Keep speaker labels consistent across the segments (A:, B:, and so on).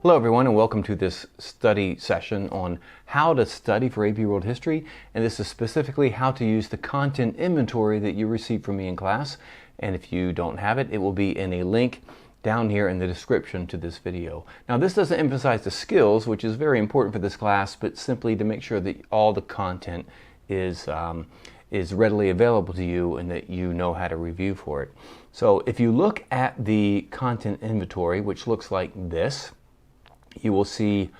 A: Hello everyone, and welcome to this study session on how to study for AP World History, and this is specifically how to use the content inventory that you received from me in class. And if you don't have it, it will be in a link down here in the description to this video. Now, this doesn't emphasize the skills, which is very important for this class, but simply to make sure that all the content is readily available to you and that you know how to review for it. So if you look at the content inventory, which looks like this, you will see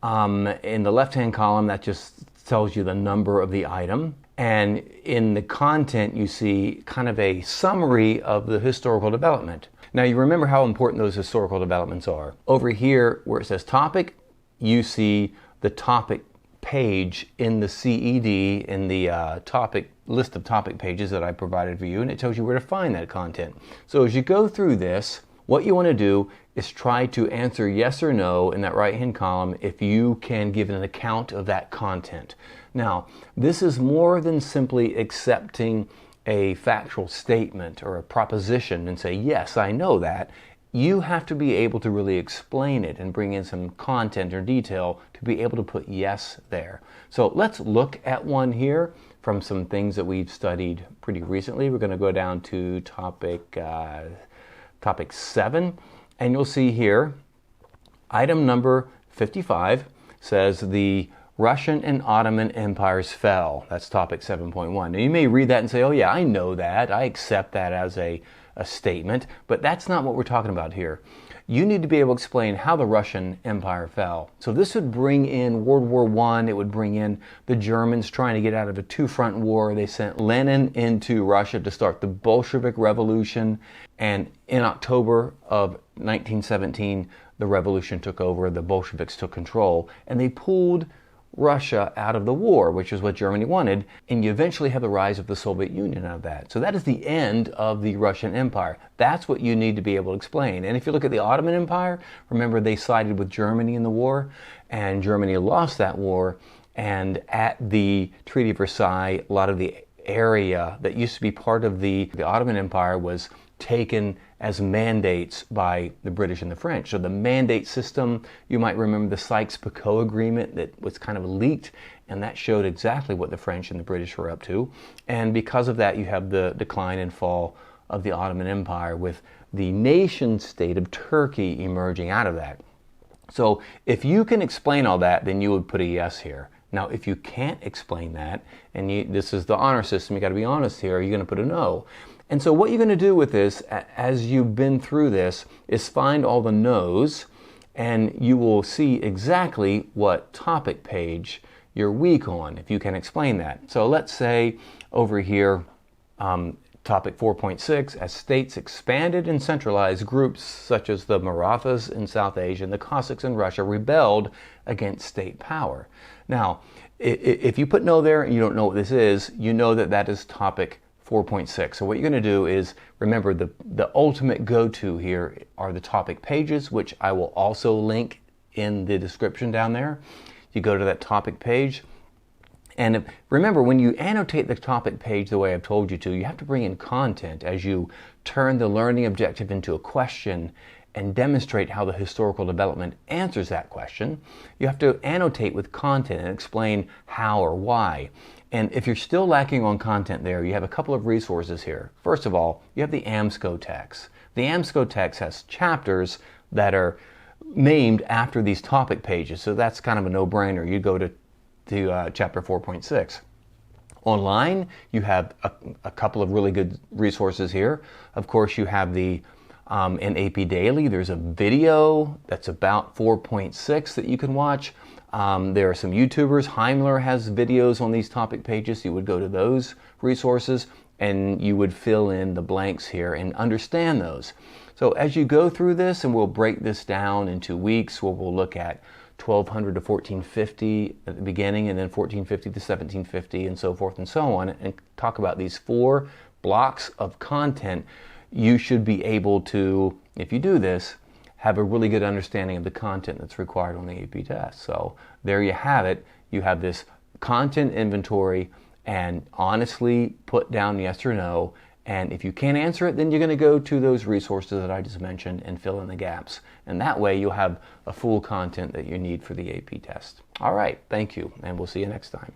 A: in the left-hand column that just tells you the number of the item, and in the content you see kind of a summary of the historical development. Now, you remember how important those historical developments are. Over here where it says topic, you see the topic page in the CED, in the topic list of topic pages that I provided for you, and it tells you where to find that content. So as you go through this, what you want to do is try to answer yes or no in that right-hand column if you can give an account of that content. Now, this is more than simply accepting a factual statement or a proposition and say, yes, I know that. You have to be able to really explain it and bring in some content or detail to be able to put yes there. So let's look at one here from some things that we've studied pretty recently. We're going to go down to topic 7, and you'll see here item number 55 says the Russian and Ottoman empires fell. That's topic 7.1. Now, you may read that and say, oh yeah, I know that, I accept that as a statement, but that's not what we're talking about here. You need to be able to explain how the Russian Empire fell. So this would bring in World War I, it would bring in the Germans trying to get out of a two-front war. They sent Lenin into Russia to start the Bolshevik Revolution, and in October of 1917, the revolution took over, the Bolsheviks took control, and they pulled Russia out of the war, which is what Germany wanted, and you eventually have the rise of the Soviet Union out of that. So that is the end of the Russian Empire. That's what you need to be able to explain. And if you look at the Ottoman Empire, remember they sided with Germany in the war, and Germany lost that war, and at the Treaty of Versailles, a lot of the area that used to be part of the Ottoman Empire was taken as mandates by the British and the French. So the mandate system, you might remember the Sykes-Picot Agreement that was kind of leaked, and that showed exactly what the French and the British were up to. And because of that, you have the decline and fall of the Ottoman Empire, with the nation state of Turkey emerging out of that. So if you can explain all that, then you would put a yes here. Now, if you can't explain that, and this is the honor system, you got to be honest here, you're going to put a no. And so what you're going to do with this, as you've been through this, is find all the no's, and you will see exactly what topic page you're weak on, if you can explain that. So let's say over here, topic 4.6, as states expanded and centralized, groups such as the Marathas in South Asia and the Cossacks in Russia rebelled against state power. Now, if you put no there and you don't know what this is, you know that that is topic 4.6. So what you're going to do is, remember, the ultimate go-to here are the topic pages, which I will also link in the description down there. You go to that topic page, and remember, when you annotate the topic page the way I've told you to, you have to bring in content as you turn the learning objective into a question and demonstrate how the historical development answers that question. You have to annotate with content and explain how or why. And if you're still lacking on content there, you have a couple of resources here. First of all, you have the AMSCO text. The AMSCO text has chapters that are named after these topic pages, so that's kind of a no-brainer. You go to chapter 4.6. Online, you have a couple of really good resources here. Of course, you have the in AP Daily, there's a video that's about 4.6 that you can watch. There are some YouTubers. Heimler has videos on these topic pages. You would go to those resources and you would fill in the blanks here and understand those. So as you go through this, and we'll break this down into weeks where we'll look at 1200 to 1450 at the beginning, and then 1450 to 1750, and so forth and so on, and talk about these 4 blocks of content, you should be able to, if you do this, have a really good understanding of the content that's required on the AP test. So there you have it. You have this content inventory, and honestly put down yes or no, And if you can't answer it, then you're going to go to those resources that I just mentioned and fill in the gaps. And that way you'll have a full content that you need for the AP test. All right, thank you, and we'll see you next time.